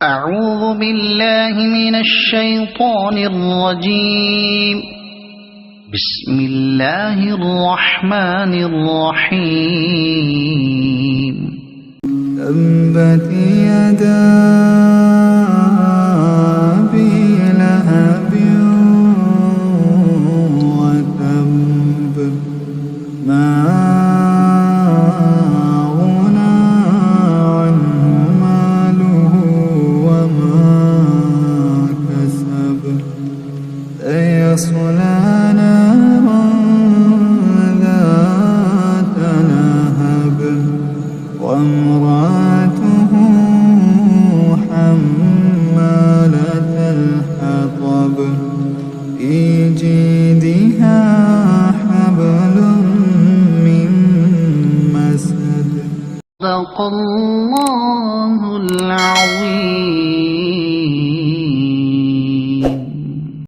أعوذ بالله من الشيطان الرجيم. بسم الله الرحمن الرحيم. تبت يدا أبي لهب وتب ما أغنى عنه ماله وما كسب سيصلى نارا ذات لهب وامرأته حمالة الحطب في جيدها حبل من مسد. صدق الله العظيم.